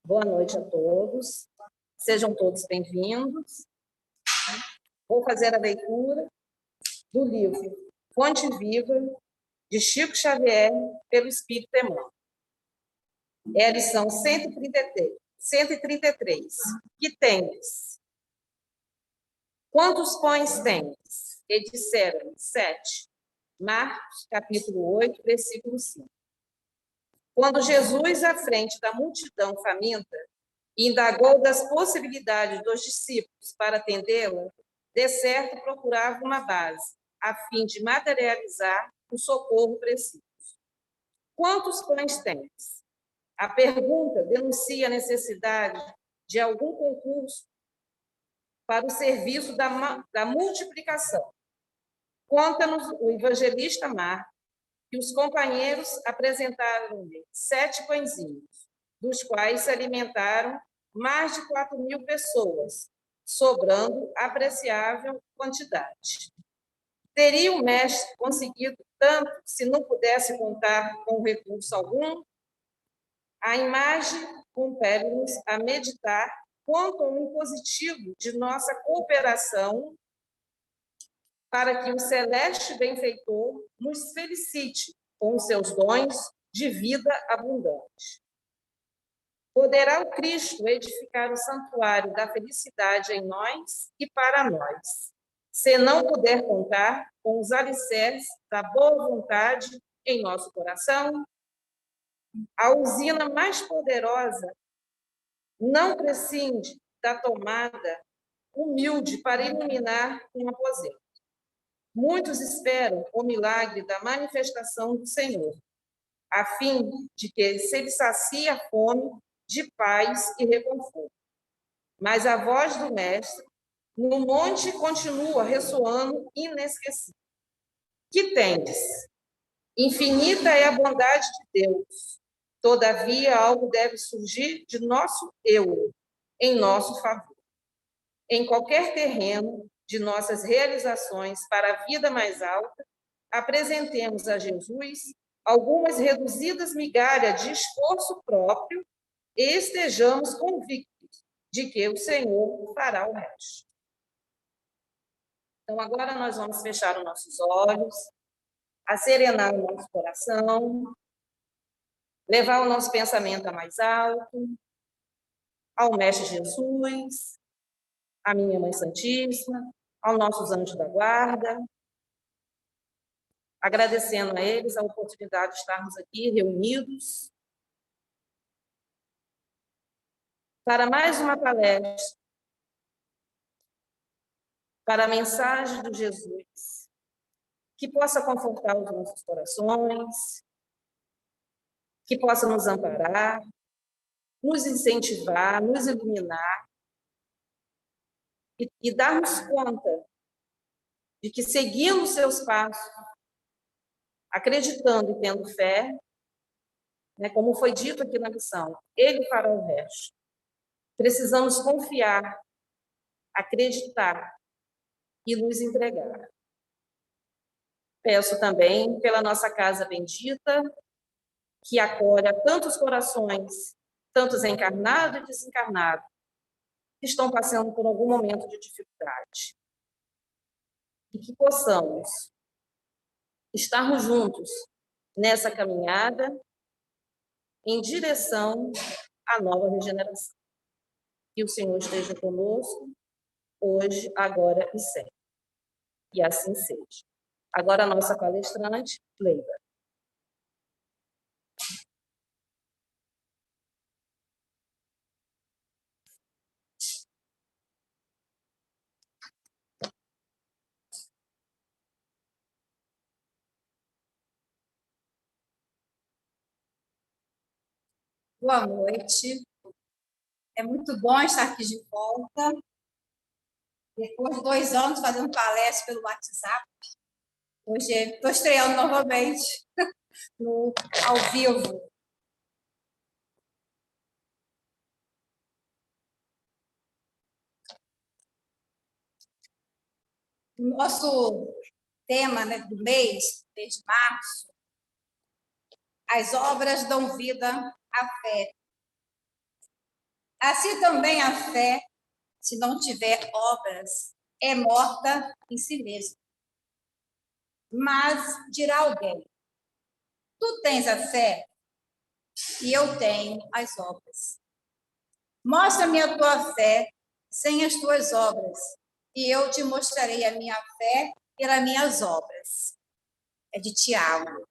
Boa noite a todos. Sejam todos bem-vindos. Vou fazer a leitura do livro Fonte Viva, de Chico Xavier, pelo Espírito Emmanuel. É a lição 133. Que tendes? Quantos pães tendes? E disseram 7. Marcos, capítulo 8, versículo 5. Quando Jesus, à frente da multidão faminta, indagou das possibilidades dos discípulos para atendê-la, de certo procurava uma base, a fim de materializar o socorro preciso. Quantos pães tens? A pergunta denuncia a necessidade de algum concurso para o serviço da multiplicação. Conta-nos o evangelista Marcos que os companheiros apresentaram-lhe 7 pãezinhos, dos quais se alimentaram mais de 4.000 pessoas, sobrando apreciável quantidade. Teria o mestre conseguido tanto se não pudesse contar com recurso algum? A imagem compele-nos a meditar quanto ao impositivo de nossa cooperação para que o celeste benfeitor nos felicite com os seus dons de vida abundante. Poderá o Cristo edificar o santuário da felicidade em nós e para nós, se não puder contar com os alicerces da boa vontade em nosso coração? A usina mais poderosa não prescinde da tomada humilde para iluminar um aposento. Muitos esperam o milagre da manifestação do Senhor, a fim de que se lhe sacie a fome de paz e reconforto. Mas a voz do Mestre no monte continua ressoando inesquecível. Que tendes? Infinita é a bondade de Deus. Todavia, algo deve surgir de nosso eu, em nosso favor. Em qualquer terreno de nossas realizações para a vida mais alta, apresentemos a Jesus algumas reduzidas migalhas de esforço próprio e estejamos convictos de que o Senhor fará o resto. Então, agora nós vamos fechar os nossos olhos, serenar o nosso coração, levar o nosso pensamento a mais alto, ao Mestre Jesus, à minha Mãe Santíssima, aos nossos anjos da guarda, agradecendo a eles a oportunidade de estarmos aqui reunidos para mais uma palestra, para a mensagem de Jesus, que possa confortar os nossos corações, que possa nos amparar, nos incentivar, nos iluminar e darmos conta de que, seguindo seus passos, acreditando e tendo fé, né, como foi dito aqui na lição, Ele fará o resto. Precisamos confiar, acreditar e nos entregar. Peço também pela nossa casa bendita, que acolha tantos corações, tantos encarnados e desencarnados, que estão passando por algum momento de dificuldade. E que possamos estarmos juntos nessa caminhada em direção à nova regeneração. Que o Senhor esteja conosco, hoje, agora e sempre. E assim seja. Agora a nossa palestrante, Leila. Boa noite. É muito bom estar aqui de volta. Depois de 2 anos fazendo palestra pelo WhatsApp, hoje estou estreando novamente ao vivo. O nosso tema, né, do mês de março, as obras dão vida à fé. Assim também a fé, se não tiver obras, é morta em si mesma. Mas dirá alguém: tu tens a fé e eu tenho as obras. Mostra-me a tua fé sem as tuas obras, e eu te mostrarei a minha fé pelas minhas obras. É de Tiago.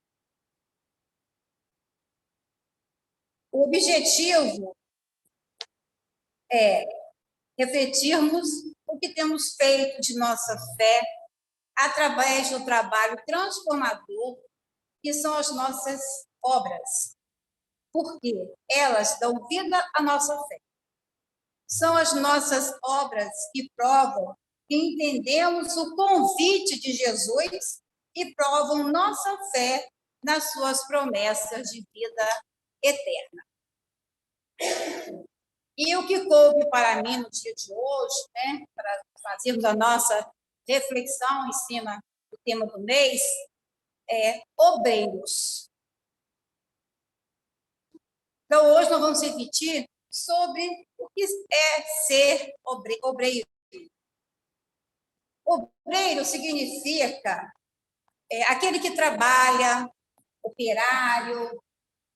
O objetivo é refletirmos o que temos feito de nossa fé através do trabalho transformador que são as nossas obras, porque elas dão vida à nossa fé. São as nossas obras que provam que entendemos o convite de Jesus e provam nossa fé nas suas promessas de vida eterna. E o que coube para mim no dia de hoje, né, para fazermos a nossa reflexão em cima do tema do mês, é obreiros. Então, hoje nós vamos refletir sobre o que é ser obreiro. Obreiro significa aquele que trabalha, operário,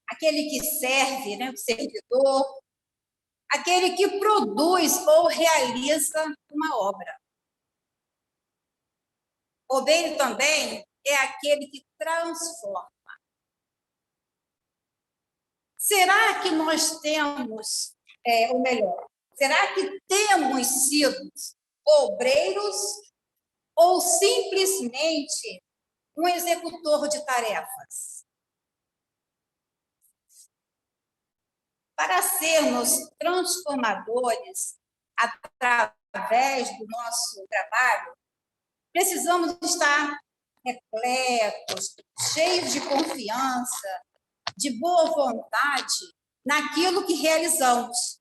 aquele que serve, né, o servidor, aquele que produz ou realiza uma obra. Obreiro também é aquele que transforma. Será que nós temos, ou melhor, será que temos sido obreiros ou simplesmente um executor de tarefas? Para sermos transformadores através do nosso trabalho, precisamos estar repletos, cheios de confiança, de boa vontade naquilo que realizamos.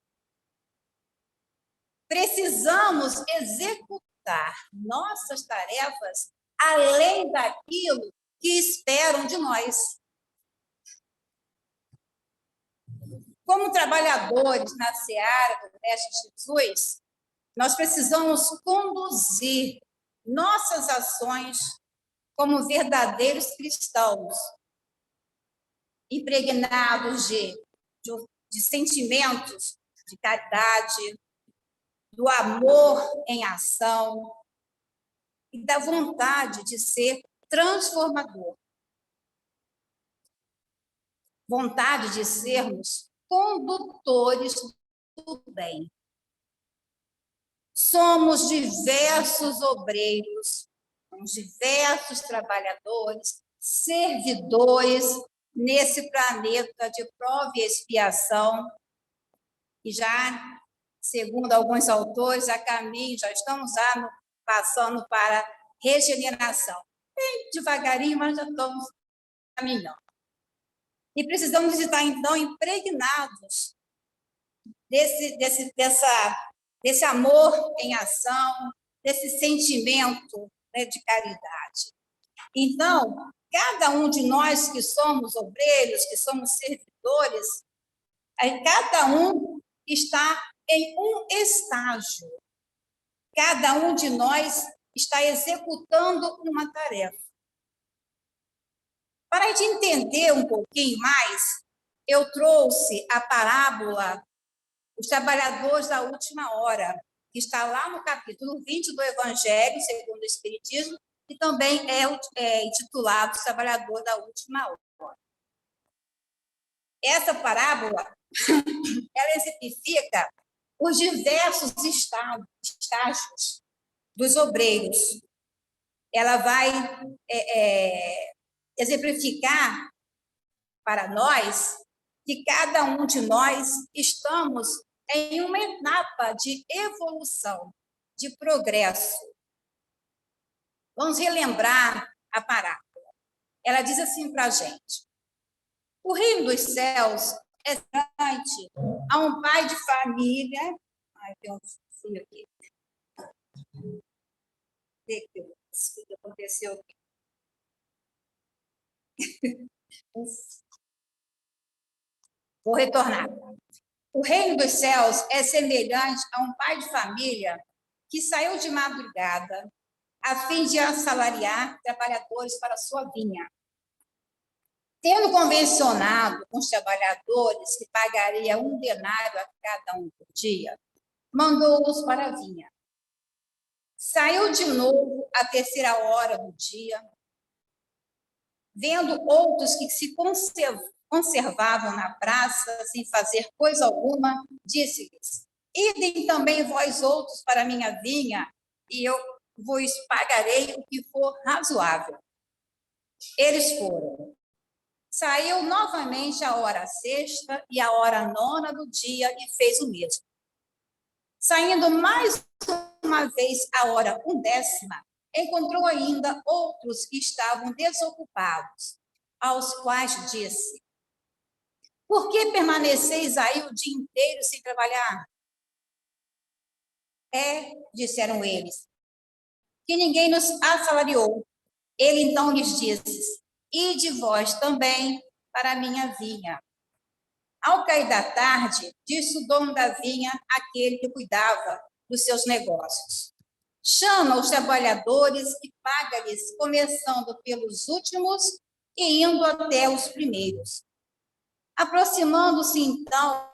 Precisamos executar nossas tarefas além daquilo que esperam de nós. Como trabalhadores na seara do Mestre Jesus, nós precisamos conduzir nossas ações como verdadeiros cristãos, impregnados de sentimentos de caridade, do amor em ação e da vontade de ser transformador. Vontade de sermos condutores do bem. Somos diversos obreiros, somos diversos trabalhadores, servidores nesse planeta de prova e expiação, e já, segundo alguns autores, a caminho, já estamos passando para regeneração. Bem devagarinho, mas já estamos caminhando. E precisamos estar, então, impregnados desse amor em ação, desse sentimento, né, de caridade. Então, cada um de nós que somos obreiros, que somos servidores, cada um está em um estágio. Cada um de nós está executando uma tarefa. Para a gente entender um pouquinho mais, eu trouxe a parábola Os Trabalhadores da Última Hora, que está lá no capítulo 20 do Evangelho, segundo o Espiritismo, e também é intitulado Os Trabalhadores da Última Hora. Essa parábola, ela exemplifica os diversos estágios dos obreiros. Ela vai exemplificar para nós que cada um de nós estamos em uma etapa de evolução, de progresso. Vamos relembrar a parábola. Ela diz assim para a gente: o reino dos céus é semelhante a um pai de família. Ai, tem um fio aqui. O que aconteceu aqui? Vou retornar. O reino dos céus é semelhante a um pai de família que saiu de madrugada a fim de assalariar trabalhadores para a sua vinha. Tendo convencionado com os trabalhadores que pagaria 1 denário a cada um por dia, mandou-os para a vinha. Saiu de novo à 3ª hora do dia, vendo outros que se conservavam na praça sem fazer coisa alguma, disse-lhes: idem também vós outros para a minha vinha, e eu vos pagarei o que for razoável. Eles foram. Saiu novamente a hora 6ª e a hora 9ª do dia e fez o mesmo. Saindo mais uma vez a hora 1/10, encontrou ainda outros que estavam desocupados, aos quais disse: por que permaneceis aí o dia inteiro sem trabalhar? Disseram eles, que ninguém nos assalariou. Ele então lhes disse: ide vós também para a minha vinha. Ao cair da tarde, disse o dono da vinha àquele que cuidava dos seus negócios: chama os trabalhadores e paga-lhes, começando pelos últimos e indo até os primeiros. Aproximando-se então,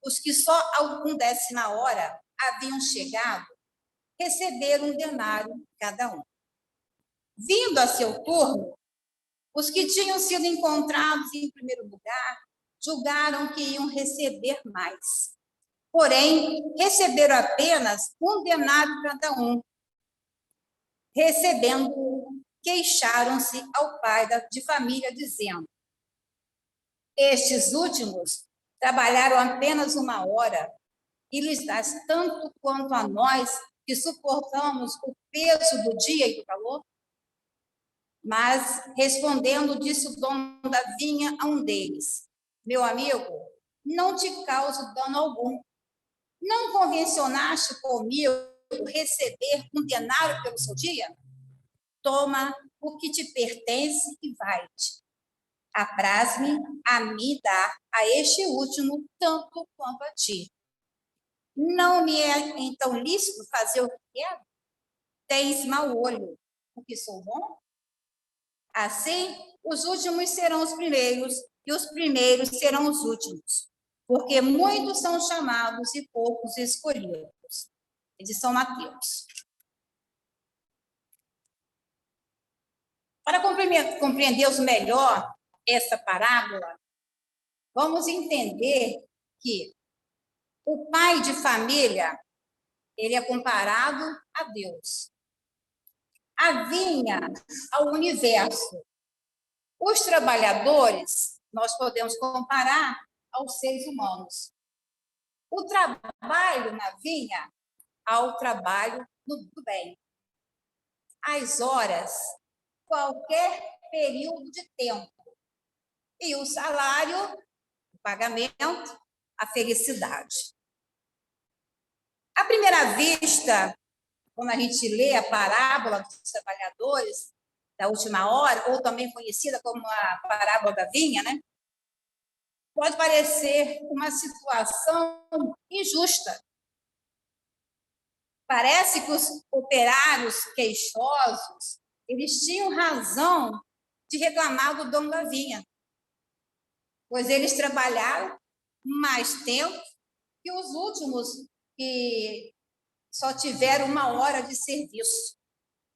os que só ao 1/10 hora haviam chegado, receberam 1 denário cada um. Vindo a seu turno, os que tinham sido encontrados em primeiro lugar julgaram que iam receber mais. Porém, receberam apenas 1 denário cada um. Recebendo, queixaram-se ao pai de família, dizendo: estes últimos trabalharam apenas 1 hora e lhes dás tanto quanto a nós, que suportamos o peso do dia e do calor? Mas, respondendo, disse o dono da vinha a um deles: meu amigo, não te causo dano algum. Não convencionaste comigo receber 1 denário pelo seu dia? Toma o que te pertence e vai-te. Apraz-me a mim dar a este último tanto quanto a ti. Não me é então lícito fazer o que quero? Tens mau olho, porque sou bom? Assim, os últimos serão os primeiros, e os primeiros serão os últimos, porque muitos são chamados e poucos escolhidos. De São Mateus. Para compreendermos melhor essa parábola, vamos entender que o pai de família, ele é comparado a Deus. A vinha ao universo. Os trabalhadores, nós podemos comparar aos seres humanos. O trabalho na vinha ao trabalho do bem. As horas, qualquer período de tempo. E o salário, o pagamento, a felicidade. À primeira vista, quando a gente lê a parábola dos trabalhadores da última hora, ou também conhecida como a parábola da vinha, né? Pode parecer uma situação injusta. Parece que os operários queixosos, eles tinham razão de reclamar do dono da vinha, pois eles trabalharam mais tempo que os últimos que só tiveram 1 hora de serviço.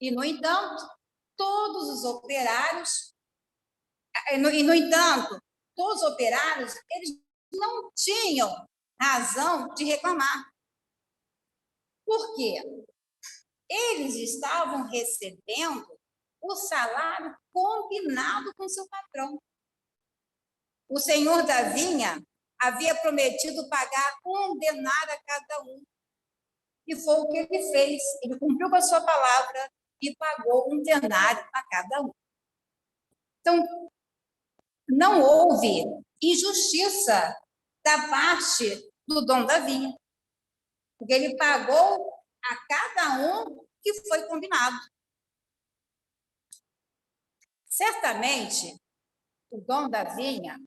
E, no entanto, todos os operários, eles não tinham razão de reclamar. Por quê? Eles estavam recebendo o salário combinado com seu patrão. O senhor da vinha havia prometido pagar 1 denário a cada um. E foi o que ele fez. Ele cumpriu com a sua palavra e pagou 1 denário a cada um. Então, não houve injustiça da parte do dono da vinha, porque ele pagou a cada um que foi combinado. Certamente, o dono da vinha,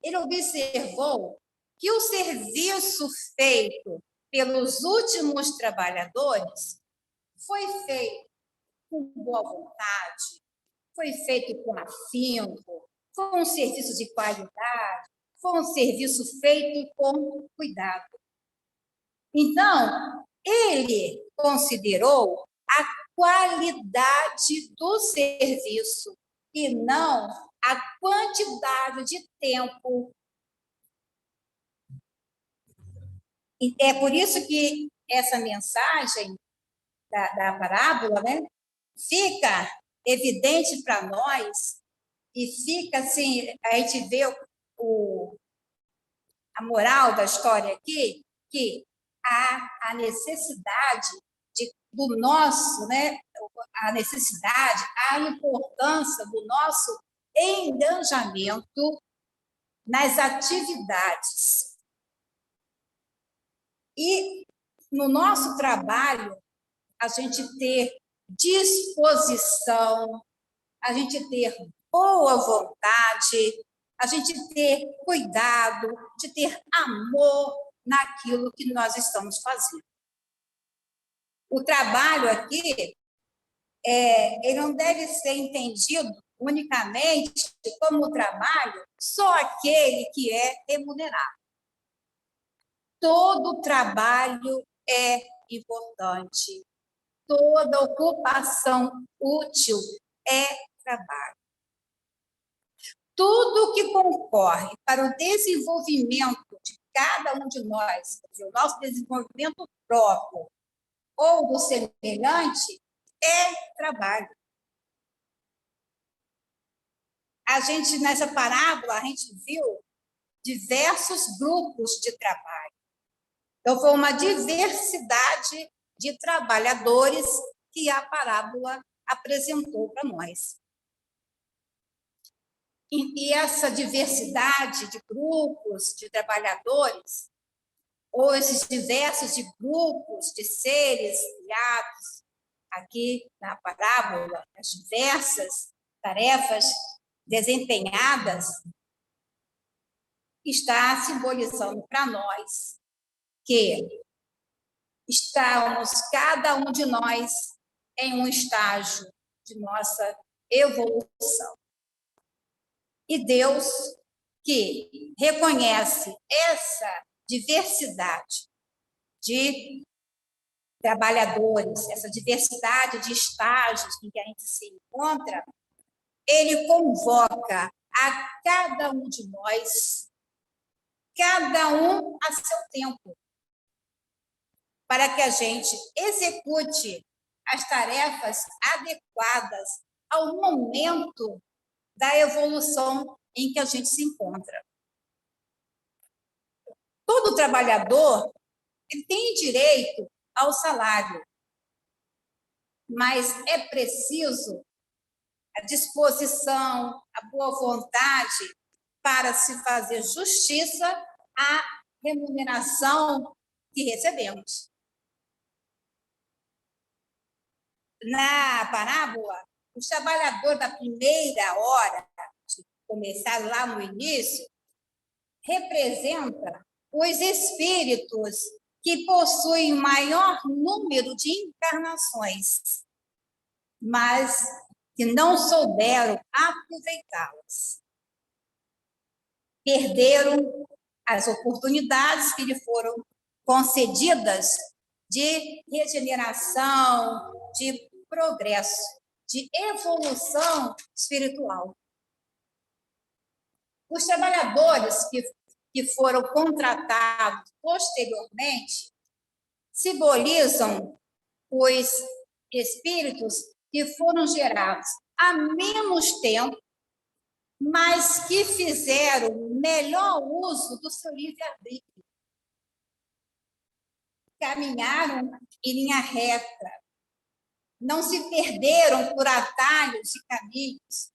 ele observou que o serviço feito pelos últimos trabalhadores foi feito com boa vontade, foi feito com afinco, foi um serviço de qualidade, foi um serviço feito com cuidado. Então, ele considerou a qualidade do serviço e não a quantidade de tempo. E é por isso que essa mensagem da parábola, né, fica evidente para nós e fica assim, a gente vê a moral da história aqui, que há a necessidade do nosso, né, a necessidade, a importância do nosso engajamento nas atividades. E no nosso trabalho, a gente ter disposição, a gente ter boa vontade, a gente ter cuidado, de ter amor naquilo que nós estamos fazendo. O trabalho aqui, ele não deve ser entendido unicamente como trabalho só aquele que é remunerado. Todo trabalho é importante. Toda ocupação útil é trabalho. Tudo que concorre para o desenvolvimento de cada um de nós, quer dizer, o nosso desenvolvimento próprio ou do semelhante, é trabalho. A gente, nessa parábola, a gente viu diversos grupos de trabalho. Então, foi uma diversidade de trabalhadores que a parábola apresentou para nós. E essa diversidade de grupos de trabalhadores, ou esses diversos de grupos de seres criados aqui na parábola, as diversas tarefas desempenhadas, está simbolizando para nós que estamos, cada um de nós, em um estágio de nossa evolução. E Deus, que reconhece essa diversidade de trabalhadores, essa diversidade de estágios em que a gente se encontra, ele convoca a cada um de nós, cada um a seu tempo, para que a gente execute as tarefas adequadas ao momento da evolução em que a gente se encontra. Todo trabalhador ele tem direito ao salário, mas é preciso a disposição, a boa vontade para se fazer justiça à remuneração que recebemos. Na parábola, o trabalhador da primeira hora, de começar lá no início, representa os espíritos que possuem maior número de encarnações, mas que não souberam aproveitá-las. Perderam as oportunidades que lhe foram concedidas de regeneração, de progresso, de evolução espiritual. Os trabalhadores que foram contratados posteriormente simbolizam os espíritos que foram gerados há menos tempo, mas que fizeram melhor uso do seu livre-arbítrio. Caminharam em linha reta, não se perderam por atalhos e caminhos.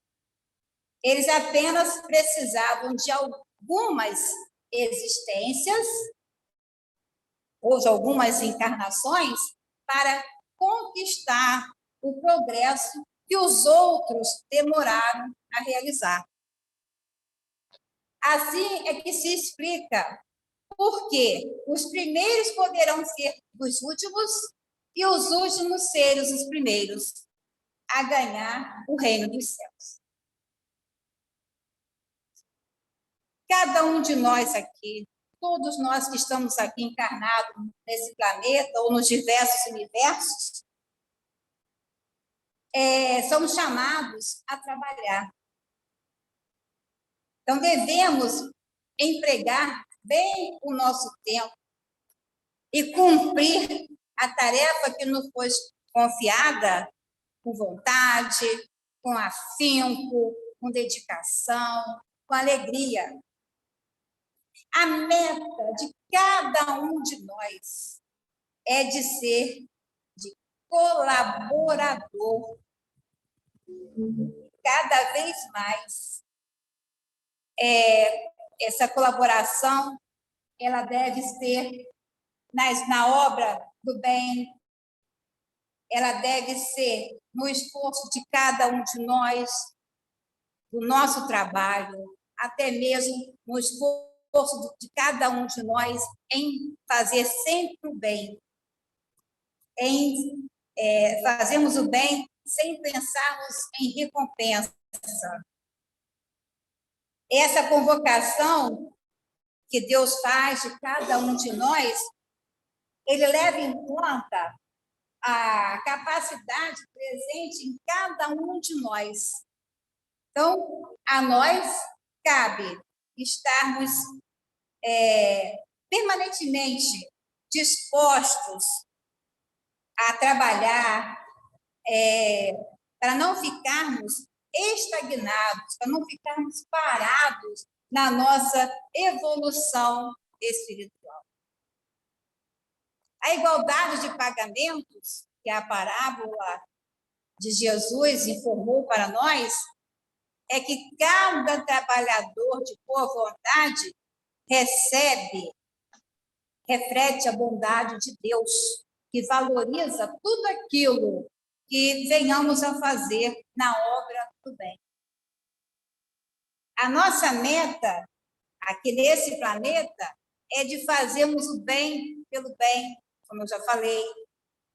Eles apenas precisavam de algumas existências ou de algumas encarnações para conquistar o progresso que os outros demoraram a realizar. Assim é que se explica Porque os primeiros poderão ser os últimos e os últimos serem os primeiros a ganhar o reino dos céus. Cada um de nós aqui, todos nós que estamos aqui encarnados nesse planeta ou nos diversos universos, somos chamados a trabalhar. Então, devemos empregar bem o nosso tempo e cumprir a tarefa que nos foi confiada com vontade, com afinco, com dedicação, com alegria. A meta de cada um de nós é de ser de colaborador. Cada vez mais, essa colaboração ela deve ser na obra do bem, ela deve ser no esforço de cada um de nós, do nosso trabalho, até mesmo no esforço de cada um de nós em fazer sempre o bem, em fazermos o bem sem pensarmos em recompensa. Essa convocação que Deus faz de cada um de nós, ele leva em conta a capacidade presente em cada um de nós. Então, a nós cabe estarmos permanentemente dispostos a trabalhar para não ficarmos estagnados, para não ficarmos parados na nossa evolução espiritual. A igualdade de pagamentos, que a parábola de Jesus informou para nós, é que cada trabalhador de boa vontade reflete a bondade de Deus, que valoriza tudo aquilo que venhamos a fazer na obra do bem. A nossa meta aqui nesse planeta é de fazermos o bem pelo bem, como eu já falei,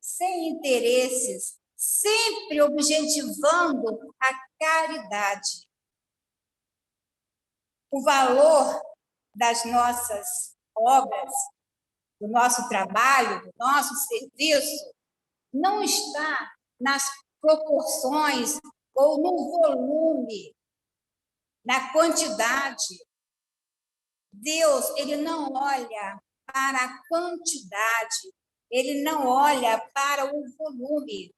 sem interesses, sempre objetivando a caridade. O valor das nossas obras, do nosso trabalho, do nosso serviço, não está nas proporções ou no volume, na quantidade. Deus, ele não olha para a quantidade, ele não olha para o volume,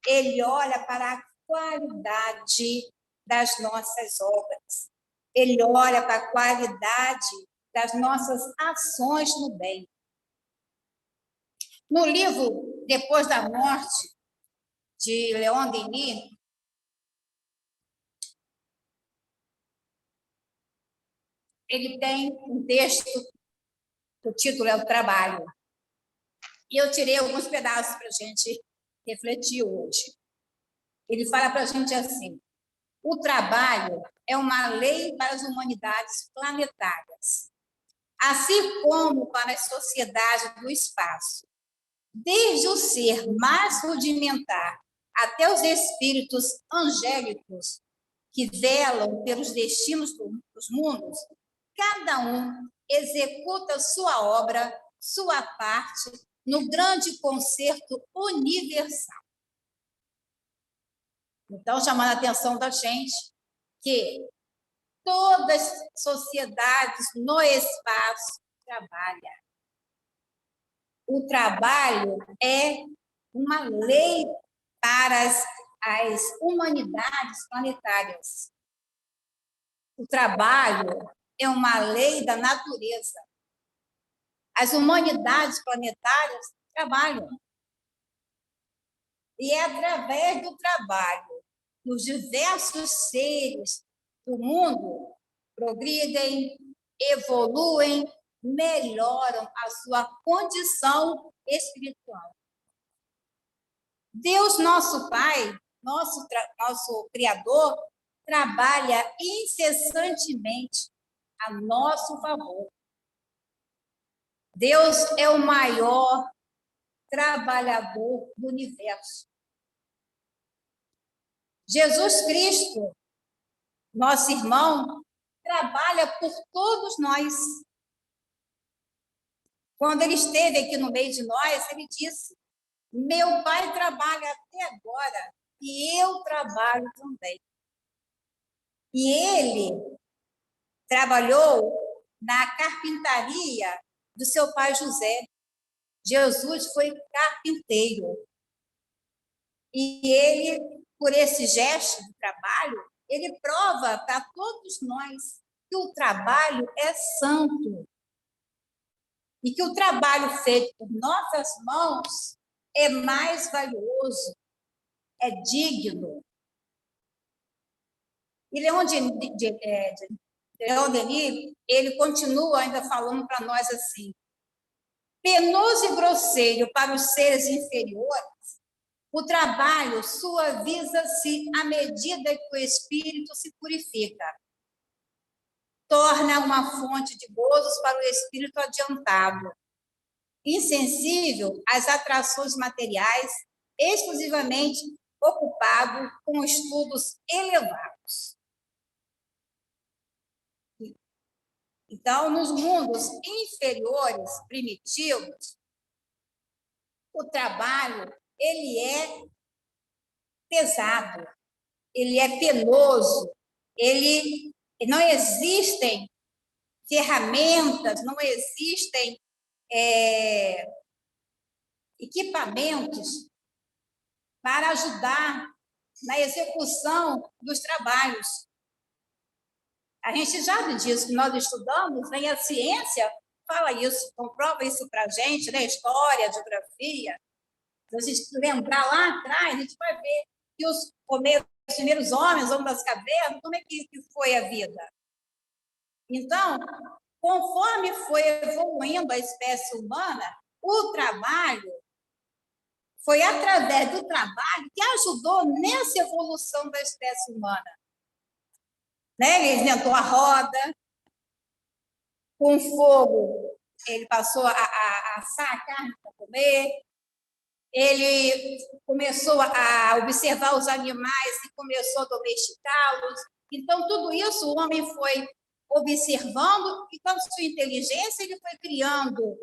ele olha para a qualidade das nossas obras, ele olha para a qualidade das nossas ações no bem. No livro Depois da Morte, de Leon Denis, ele tem um texto, o título é O Trabalho. E eu tirei alguns pedaços para a gente refletir hoje. Ele fala para a gente assim: o trabalho é uma lei para as humanidades planetárias, assim como para as sociedades do espaço. Desde o ser mais rudimentar até os espíritos angélicos que velam pelos destinos dos mundos, cada um executa sua obra, sua parte, no grande concerto universal. Então, chamando a atenção da gente que todas as sociedades no espaço trabalham. O trabalho é uma lei para as humanidades planetárias. O trabalho é uma lei da natureza. As humanidades planetárias trabalham. E é através do trabalho que os diversos seres do mundo progridem, evoluem, melhoram a sua condição espiritual. Deus, nosso Pai, nosso Criador, trabalha incessantemente a nosso favor. Deus é o maior trabalhador do universo. Jesus Cristo, nosso irmão, trabalha por todos nós. Quando ele esteve aqui no meio de nós, ele disse: meu pai trabalha até agora e eu trabalho também. E ele trabalhou na carpintaria do seu pai José. Jesus foi carpinteiro. E ele, por esse gesto de trabalho, ele prova para todos nós que o trabalho é santo. E que o trabalho feito por nossas mãos é mais valioso, é digno. E Leon Denis, ele continua ainda falando para nós assim: penoso e grosseiro para os seres inferiores, o trabalho suaviza-se à medida que o espírito se purifica. Torna uma fonte de gozos para o espírito adiantado, insensível às atrações materiais, exclusivamente ocupado com estudos elevados. Então, nos mundos inferiores, primitivos, o trabalho, ele é pesado, ele é penoso, ele não existem ferramentas, não existem equipamentos para ajudar na execução dos trabalhos. A gente já diz que nós estudamos, né, e a ciência fala isso, comprova isso para a gente, né, história, geografia. Se a gente lembrar lá atrás, a gente vai ver que os primeiros homens das cavernas, como é que foi a vida? Então, conforme foi evoluindo a espécie humana, o trabalho foi através do trabalho que ajudou nessa evolução da espécie humana. Né? Ele inventou a roda, com fogo, ele passou a assar a carne para comer, ele começou a observar os animais e começou a domesticá-los. Então, tudo isso o homem foi observando e, com a sua inteligência, ele foi criando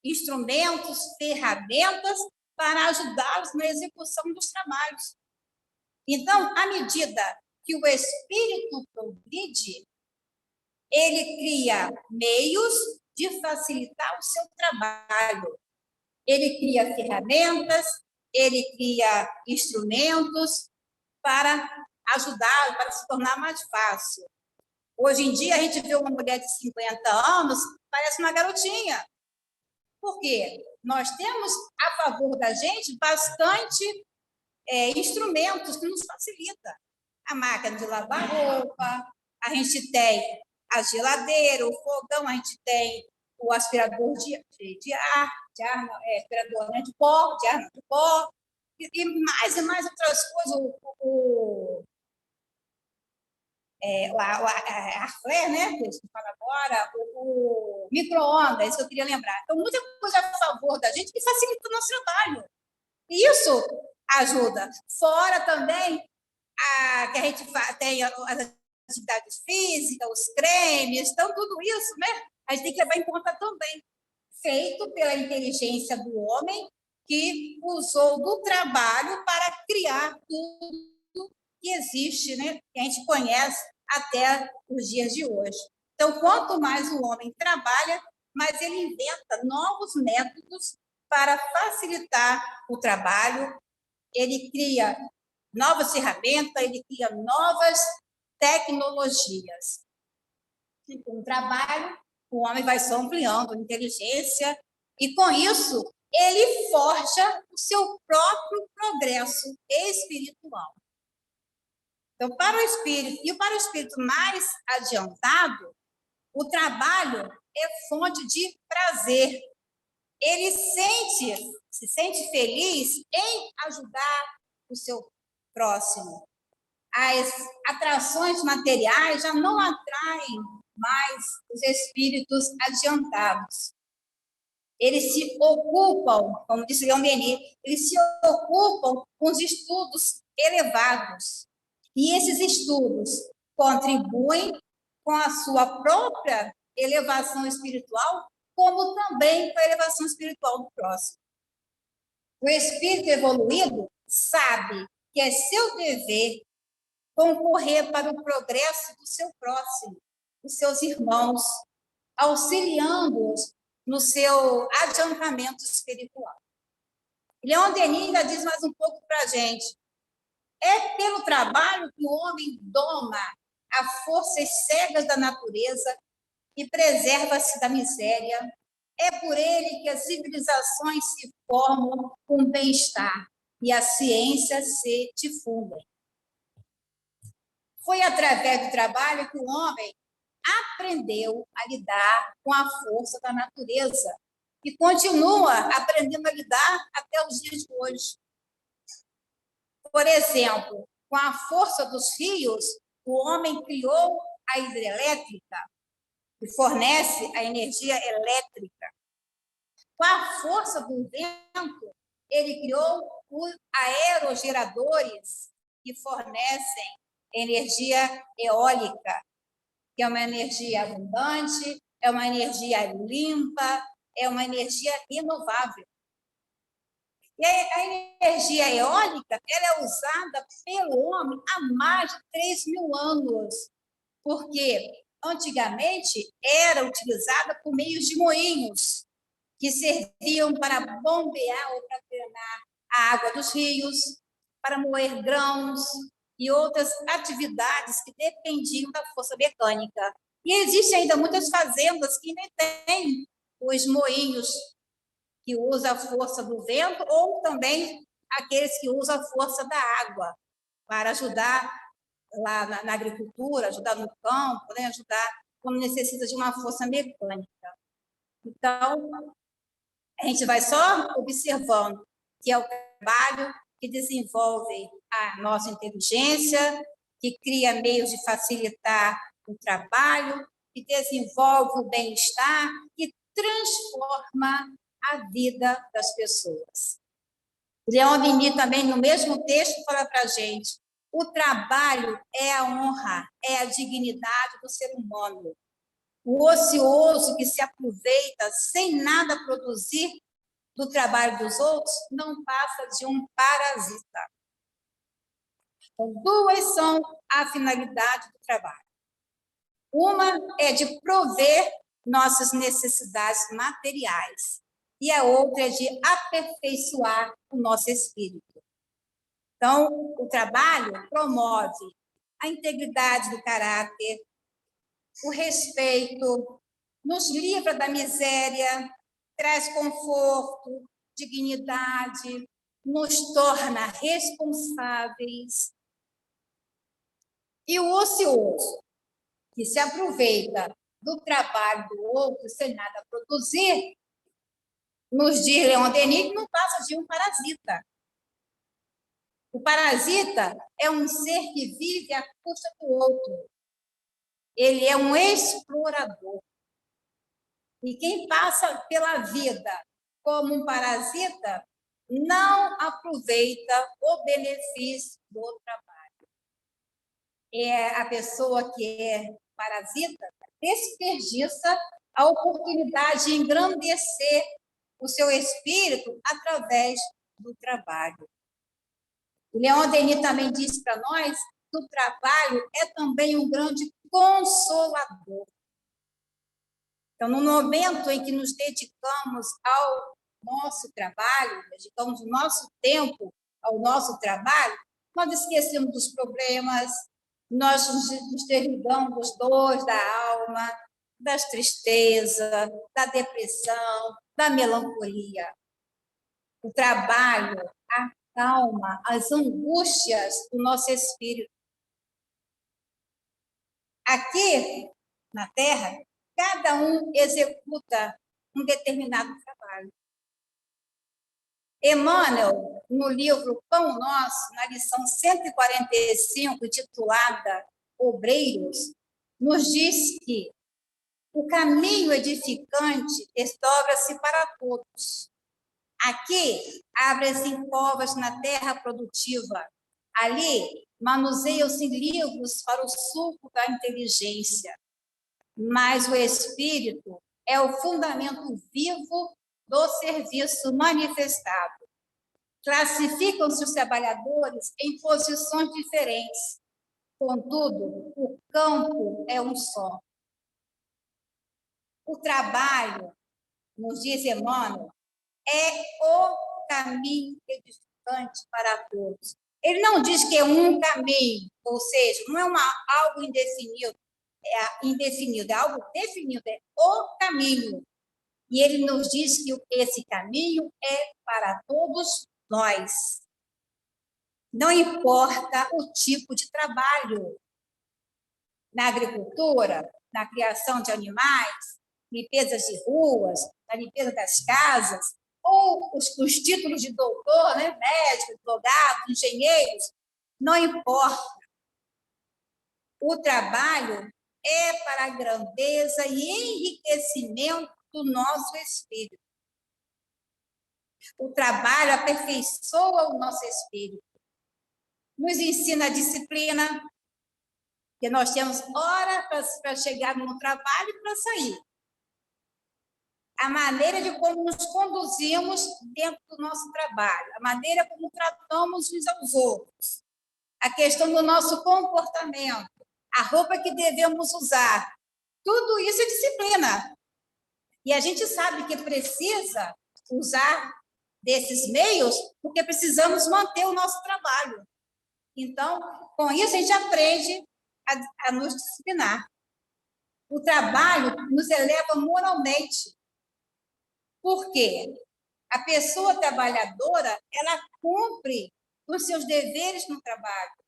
instrumentos, ferramentas para ajudá-los na execução dos trabalhos. Então, à medida que o espírito progride, ele cria meios de facilitar o seu trabalho. Ele cria ferramentas, ele cria instrumentos para ajudar, para se tornar mais fácil. Hoje em dia, a gente vê uma mulher de 50 anos, parece uma garotinha. Por quê? Nós temos a favor da gente bastante instrumentos que nos facilitam. A máquina de lavar roupa, a gente tem a geladeira, o fogão, a gente tem o aspirador de ar, aspirador, né, de pó, e mais outras coisas, a flare, né, que a gente fala agora, o micro-ondas, isso eu queria lembrar. Então, muita coisa a favor da gente que facilita o nosso trabalho. E isso ajuda. Fora também que a gente tem as atividades físicas, os cremes, então tudo isso, né, a gente tem que levar em conta também. Feito pela inteligência do homem, que usou do trabalho para criar tudo que existe, né, que a gente conhece até os dias de hoje. Então, quanto mais o homem trabalha, mais ele inventa novos métodos para facilitar o trabalho, ele cria novas ferramentas, ele cria novas tecnologias. E com o trabalho, o homem vai só ampliando a inteligência e, com isso, ele forja o seu próprio progresso espiritual. Então, para o espírito mais adiantado, o trabalho é fonte de prazer. Ele se sente feliz em ajudar o seu próximo. As atrações materiais já não atraem mais os espíritos adiantados. eles se ocupam, como disse Leon Denis, eles se ocupam com os estudos elevados. E esses estudos contribuem com a sua própria elevação espiritual, como também com a elevação espiritual do próximo. O espírito evoluído sabe que é seu dever concorrer para o progresso do seu próximo, dos seus irmãos, auxiliando-os no seu adiantamento espiritual. Leon Denis ainda diz mais um pouco para a gente. É pelo trabalho que o homem doma as forças cegas da natureza e preserva-se da miséria. É por ele que as civilizações se formam com bem-estar e a ciência se difundem. Foi através do trabalho que o homem aprendeu a lidar com a força da natureza e continua aprendendo a lidar até os dias de hoje. Por exemplo, com a força dos rios, o homem criou a hidrelétrica, que fornece a energia elétrica. Com a força do vento, ele criou os aerogeradores, que fornecem energia eólica, que é uma energia abundante, é uma energia limpa, é uma energia renovável. E a energia eólica ela é usada pelo homem há mais de 3.000 anos, porque antigamente era utilizada por meio de moinhos, que serviam para bombear ou para drenar a água dos rios, para moer grãos e outras atividades que dependiam da força mecânica. E existem ainda muitas fazendas que nem têm os moinhos que usam a força do vento ou também aqueles que usam a força da água para ajudar lá na agricultura, ajudar no campo, né? Ajudar quando necessita de uma força mecânica. Então, a gente vai só observando que é o trabalho que desenvolve a nossa inteligência, que cria meios de facilitar o trabalho, que desenvolve o bem-estar, que transforma a vida das pessoas. Leon Denis também, no mesmo texto, fala para a gente, o trabalho é a honra, é a dignidade do ser humano. O ocioso que se aproveita sem nada produzir do trabalho dos outros não passa de um parasita. Então, duas são a finalidade do trabalho. Uma é de prover nossas necessidades materiais e a outra é de aperfeiçoar o nosso espírito. Então, o trabalho promove a integridade do caráter, o respeito, nos livra da miséria, traz conforto, dignidade, nos torna responsáveis. E o ocioso, que se aproveita do trabalho do outro sem nada produzir, nos diz Leon Denis, não passa de um parasita. O parasita é um ser que vive à custa do outro. Ele é um explorador. E quem passa pela vida como um parasita não aproveita o benefício do trabalho. É a pessoa que é parasita desperdiça a oportunidade de engrandecer o seu espírito através do trabalho. O Leon Denis também disse para nós que o trabalho é também um grande consolador. Então, no momento em que nos dedicamos ao nosso trabalho, dedicamos o nosso tempo ao nosso trabalho, nós esquecemos dos problemas, nós nos desligamos dos dores da alma, das tristezas, da depressão, da melancolia. O trabalho acalma as angústias do nosso espírito. Aqui, na Terra, cada um executa um determinado trabalho. Emmanuel, no livro Pão Nosso, na lição 145, titulada Obreiros, nos diz que O caminho edificante desdobra-se para todos. Aqui, abrem-se povas na terra produtiva. Ali, manuseiam-se livros para o suco da inteligência. Mas o espírito é o fundamento vivo do serviço manifestado. Classificam-se os trabalhadores em posições diferentes. Contudo, o campo é um só. O trabalho, nos diz Emmanuel, é o caminho edificante para todos. Ele não diz que é um caminho, ou seja, não é algo indefinido, é algo definido, é o caminho. E ele nos diz que esse caminho é para todos nós. Não importa o tipo de trabalho. Na agricultura, na criação de animais, limpezas de ruas, na limpeza das casas, ou os títulos de doutor, né? Médico, advogado, engenheiros, não importa. O trabalho é para a grandeza e enriquecimento do nosso espírito. O trabalho aperfeiçoa o nosso espírito, nos ensina a disciplina, que nós temos hora para chegar no trabalho e para sair. A maneira de como nos conduzimos dentro do nosso trabalho, a maneira como tratamos uns aos outros, a questão do nosso comportamento, a roupa que devemos usar, tudo isso é disciplina. E a gente sabe que precisa usar desses meios porque precisamos manter o nosso trabalho. Então, com isso, a gente aprende a nos disciplinar. O trabalho nos eleva moralmente. Por quê? A pessoa trabalhadora, ela cumpre os seus deveres no trabalho.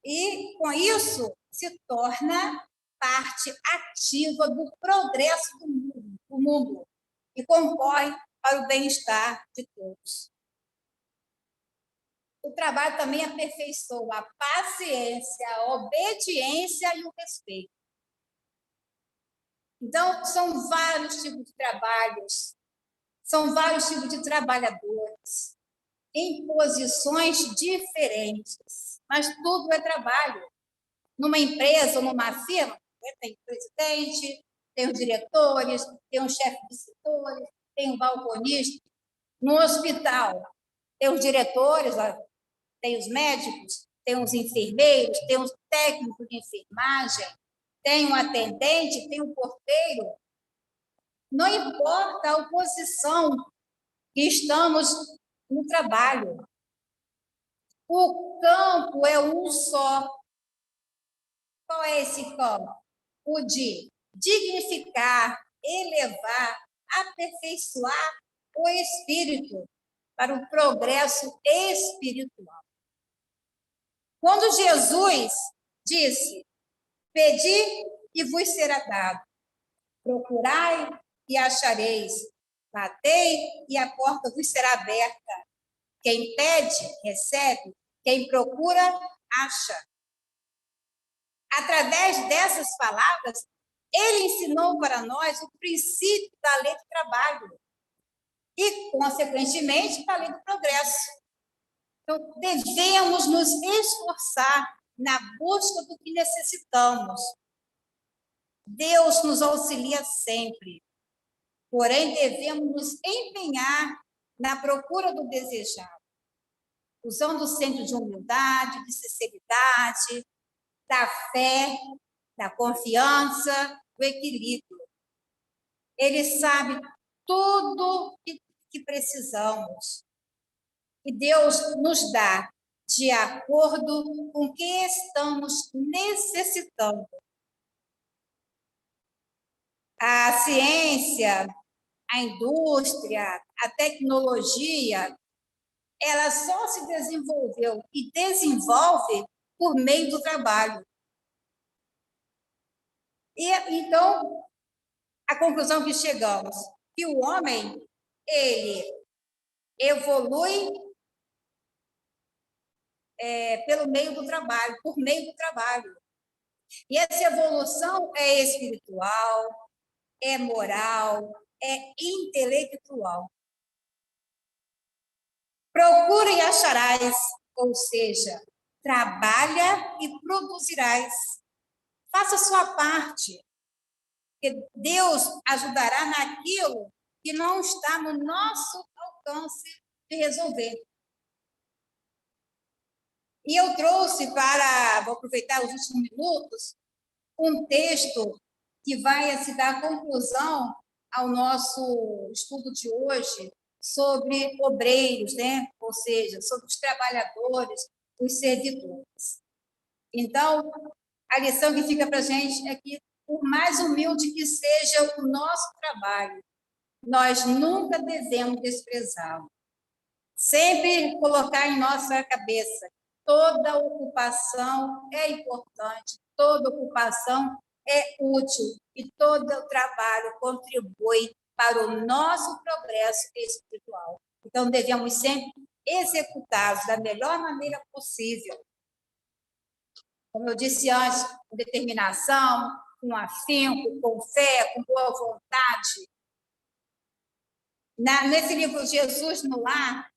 E, com isso, se torna parte ativa do progresso do mundo e concorre para o bem-estar de todos. O trabalho também aperfeiçoa a paciência, a obediência e o respeito. Então, são vários tipos de trabalhos, são vários tipos de trabalhadores, em posições diferentes, mas tudo é trabalho. Numa empresa ou numa firma, tem o presidente, tem os diretores, tem o chefe de setores, tem o balconista. No hospital, tem os diretores, tem os médicos, tem os enfermeiros, tem os técnicos de enfermagem, tem um atendente, tem um porteiro. Não importa a posição que estamos no trabalho. O campo é um só. Qual é esse campo? O de dignificar, elevar, aperfeiçoar o espírito para o progresso espiritual. Quando Jesus disse: pedi e vos será dado, procurai e achareis, batei e a porta vos será aberta. Quem pede, recebe, quem procura, acha. Através dessas palavras, ele ensinou para nós o princípio da lei do trabalho e, consequentemente, da lei do progresso. Então, devemos nos esforçar na busca do que necessitamos. Deus nos auxilia sempre, porém, devemos nos empenhar na procura do desejado, usando o centro de humildade, de sinceridade, da fé, da confiança, do equilíbrio. Ele sabe tudo que precisamos. E Deus nos dá de acordo com o que estamos necessitando. A ciência, a indústria, a tecnologia, ela só se desenvolveu e desenvolve por meio do trabalho. E, então, a conclusão que chegamos, que o homem, ele evolui pelo meio do trabalho, por meio do trabalho. E essa evolução é espiritual, é moral, é intelectual. Procura e acharás, ou seja, trabalha e produzirás. Faça a sua parte, que Deus ajudará naquilo que não está no nosso alcance de resolver. E eu trouxe vou aproveitar os últimos minutos, um texto que vai se dar conclusão ao nosso estudo de hoje sobre obreiros, né? Ou seja, sobre os trabalhadores, os servidores. Então, a lição que fica para a gente é que, por mais humilde que seja o nosso trabalho, nós nunca devemos desprezá-lo. Sempre colocar em nossa cabeça: toda ocupação é importante, toda ocupação é útil e todo o trabalho contribui para o nosso progresso espiritual. Então, devemos sempre executá-los da melhor maneira possível. Como eu disse antes, com determinação, com afinco, com fé, com boa vontade. Nesse livro Jesus no Lar,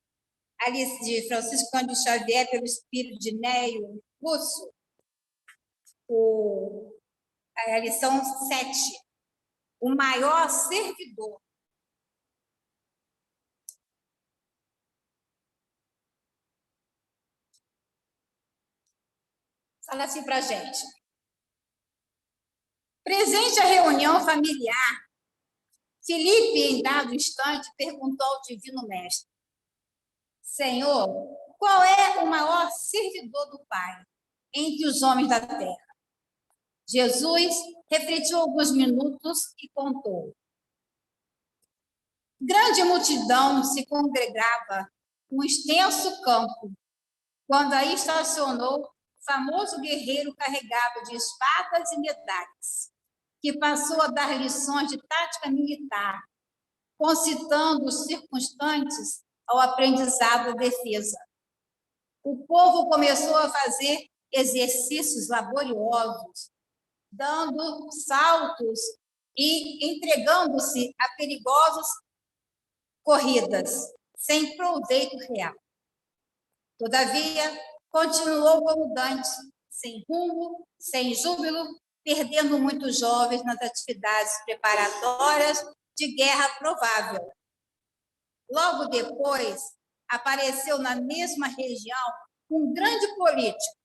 ali de Francisco Cândido Xavier, pelo espírito de Neio Russo, a lição 7, o maior servidor. Fala assim para a gente. Presente à reunião familiar, Filipe, em dado instante, perguntou ao divino mestre: Senhor, qual é o maior servidor do Pai entre os homens da terra? Jesus refletiu alguns minutos e contou. Grande multidão se congregava num extenso campo, quando aí estacionou o famoso guerreiro carregado de espadas e medalhas, que passou a dar lições de tática militar, concitando os circunstantes ao aprendizado da defesa. O povo começou a fazer exercícios laboriosos, dando saltos e entregando-se a perigosas corridas, sem proveito real. Todavia, continuou como dantes, sem rumo, sem júbilo, perdendo muitos jovens nas atividades preparatórias de guerra provável. Logo depois, apareceu na mesma região um grande político,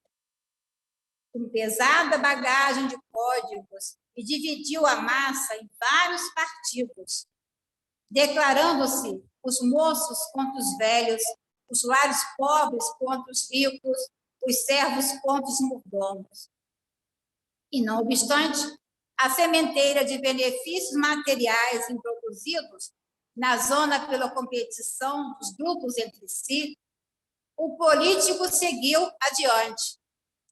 com pesada bagagem de códigos, e dividiu a massa em vários partidos, declarando-se os moços contra os velhos, os lares pobres contra os ricos, os servos contra os mordomos. E, não obstante, a sementeira de benefícios materiais introduzidos na zona pela competição dos grupos entre si, o político seguiu adiante,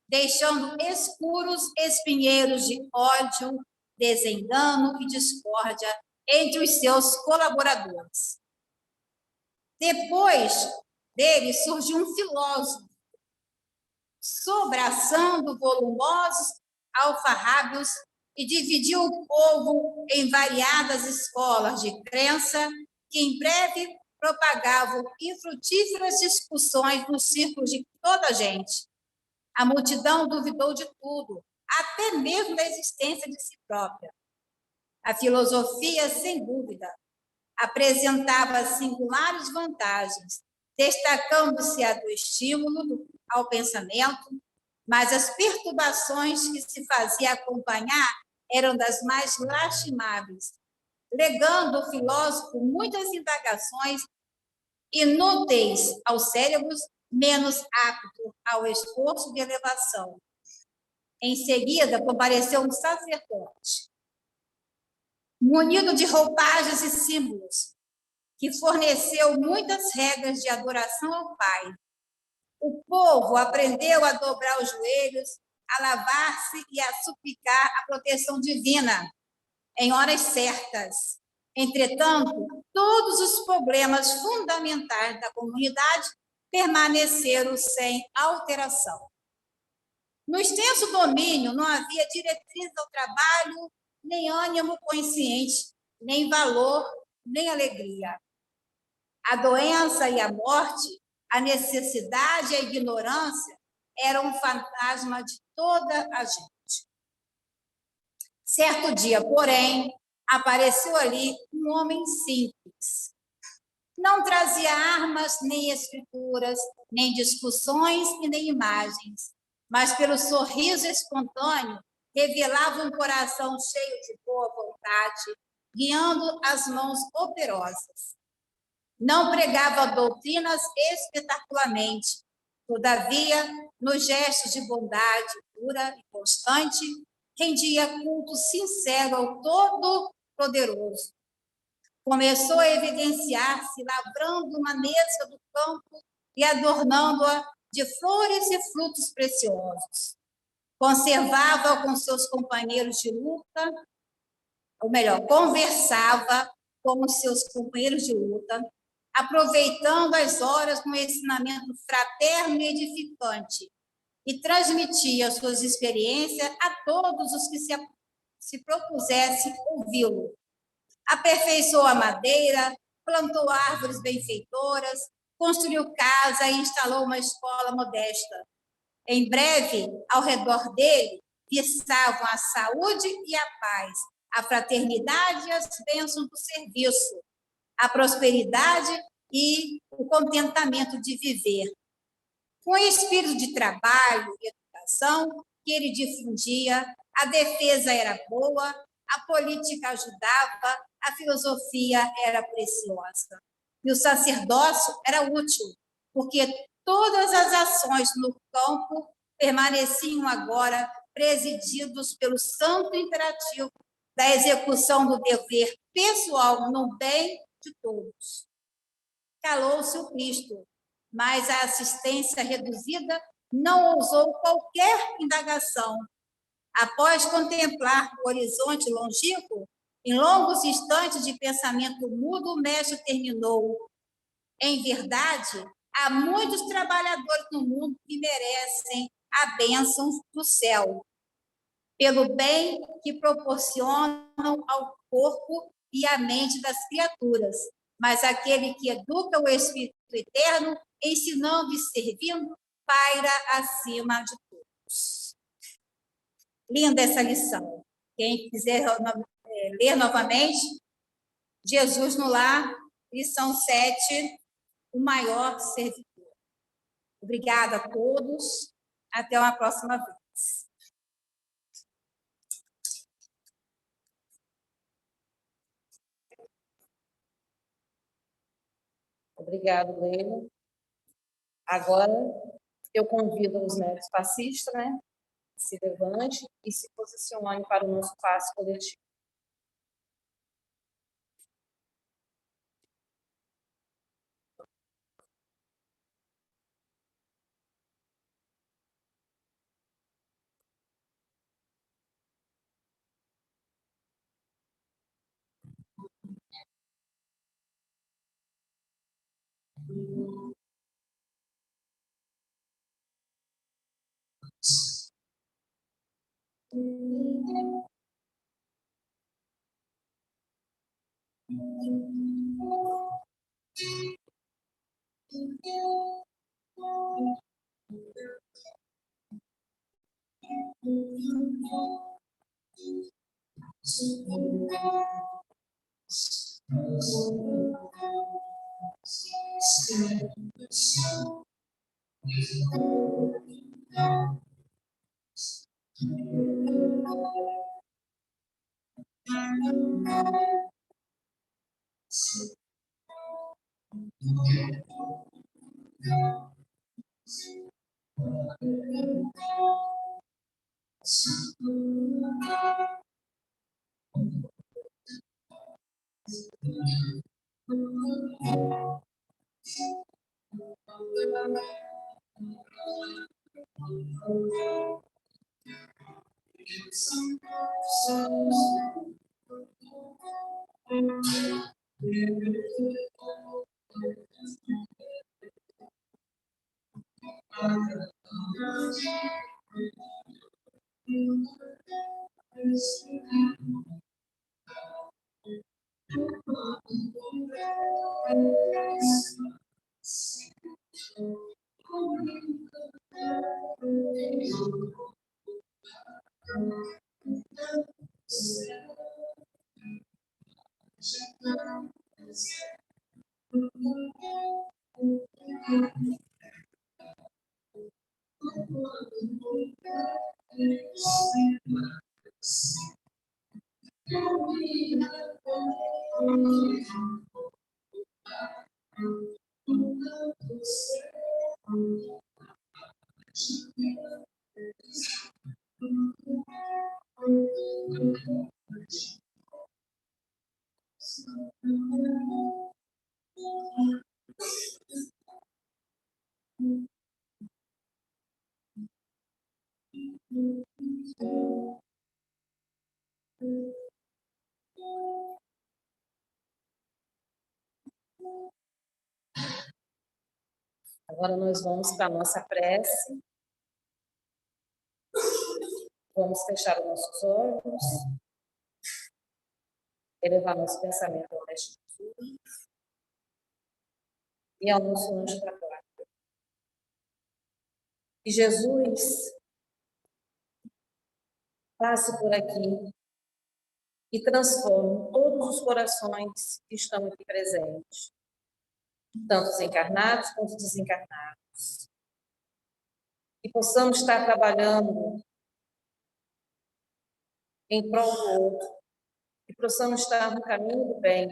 deixando escuros espinheiros de ódio, desengano e discórdia entre os seus colaboradores. Depois dele surgiu um filósofo, sobraçando volumosos alfarrábios, e dividiu o povo em variadas escolas de crença que em breve propagavam infrutíferas discussões nos círculos de toda a gente. A multidão duvidou de tudo, até mesmo da existência de si própria. A filosofia, sem dúvida, apresentava singulares vantagens, destacando-se a do estímulo ao pensamento, mas as perturbações que se fazia acompanhar eram das mais lastimáveis, legando ao filósofo muitas indagações inúteis aos cérebros menos aptos ao esforço de elevação. Em seguida, compareceu um sacerdote, munido de roupagens e símbolos, que forneceu muitas regras de adoração ao Pai. O povo aprendeu a dobrar os joelhos, a lavar-se e a suplicar a proteção divina em horas certas. Entretanto, todos os problemas fundamentais da comunidade permaneceram sem alteração. No extenso domínio, não havia diretrizes ao trabalho, nem ânimo consciente, nem valor, nem alegria. A doença e a morte, a necessidade e a ignorância eram um fantasma de toda a gente. Certo dia, porém, apareceu ali um homem simples. Não trazia armas, nem escrituras, nem discussões e nem imagens, mas pelo sorriso espontâneo revelava um coração cheio de boa vontade, guiando as mãos operosas. Não pregava doutrinas espetacularmente, todavia, nos gestos de bondade pura e constante, rendia culto sincero ao Todo-Poderoso. Começou a evidenciar-se lavrando uma mesa do campo e adornando-a de flores e frutos preciosos. Conservava com seus companheiros de luta, ou melhor, conversava com os seus companheiros de luta, aproveitando as horas com um ensinamento fraterno e edificante, e transmitia suas experiências a todos os que se propusessem ouvi-lo. Aperfeiçoou a madeira, plantou árvores benfeitoras, construiu casa e instalou uma escola modesta. Em breve, ao redor dele, viçavam a saúde e a paz, a fraternidade e as bênçãos do serviço, a prosperidade e o contentamento de viver. Com o espírito de trabalho e educação que ele difundia, a defesa era boa, a política ajudava, a filosofia era preciosa. E o sacerdócio era útil, porque todas as ações no campo permaneciam agora presididos pelo santo imperativo da execução do dever pessoal no bem de todos. Calou-se o Cristo, mas a assistência reduzida não ousou qualquer indagação. Após contemplar o horizonte longínquo, em longos instantes de pensamento mudo, o mestre terminou. Em verdade, há muitos trabalhadores no mundo que merecem a bênção do céu, pelo bem que proporcionam ao corpo e à mente das criaturas. Mas aquele que educa o Espírito Eterno, ensinando e servindo, paira acima de todos. Linda essa lição. Quem quiser ler novamente, Jesus no Lar, lição 7, o maior servidor. Obrigada a todos. Até uma próxima vez. Obrigada, Leila. Agora, eu convido os netos passistas, né? Se levante e se posicione para o nosso passo coletivo. Agora nós vamos para a nossa prece. Vamos fechar os nossos olhos, elevar nosso pensamento ao Mestre Jesus e ao nosso anjo da guarda. Que Jesus passe por aqui e transforme todos os corações que estão aqui presentes, tanto os encarnados quanto os desencarnados. Que possamos estar trabalhando em prol do outro, que possamos estar no caminho do bem,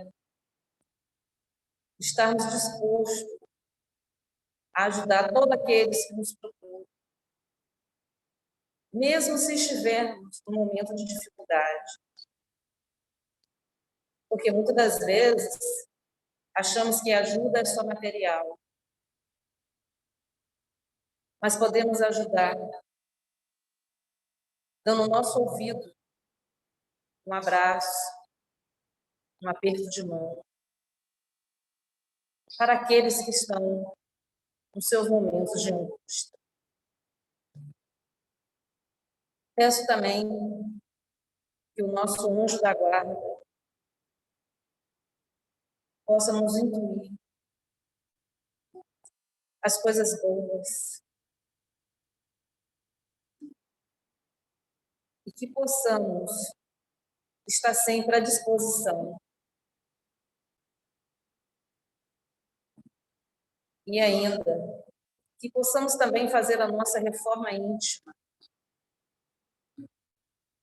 estarmos dispostos a ajudar todos aqueles que nos procuram, mesmo se estivermos num momento de dificuldade. Porque muitas das vezes achamos que ajuda é só material, mas podemos ajudar dando o nosso ouvido, um abraço, um aperto de mão, para aqueles que estão nos seus momentos de angústia. Peço também que o nosso anjo da guarda possa nos intuir as coisas boas e que possamos estar sempre à disposição. E ainda, que possamos também fazer a nossa reforma íntima,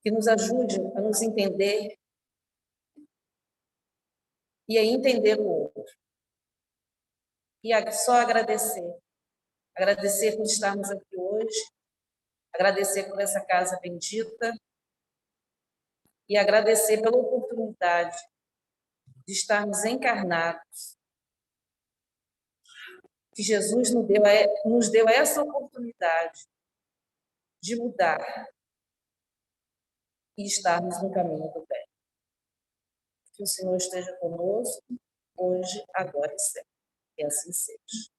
que nos ajude a nos entender e a entender o outro. E só agradecer. Agradecer por estarmos aqui hoje, agradecer por essa casa bendita e agradecer pela oportunidade de estarmos encarnados. Que Jesus nos deu essa oportunidade de mudar e estarmos no caminho do bem. Que o Senhor esteja conosco, hoje, agora e sempre. Que assim seja.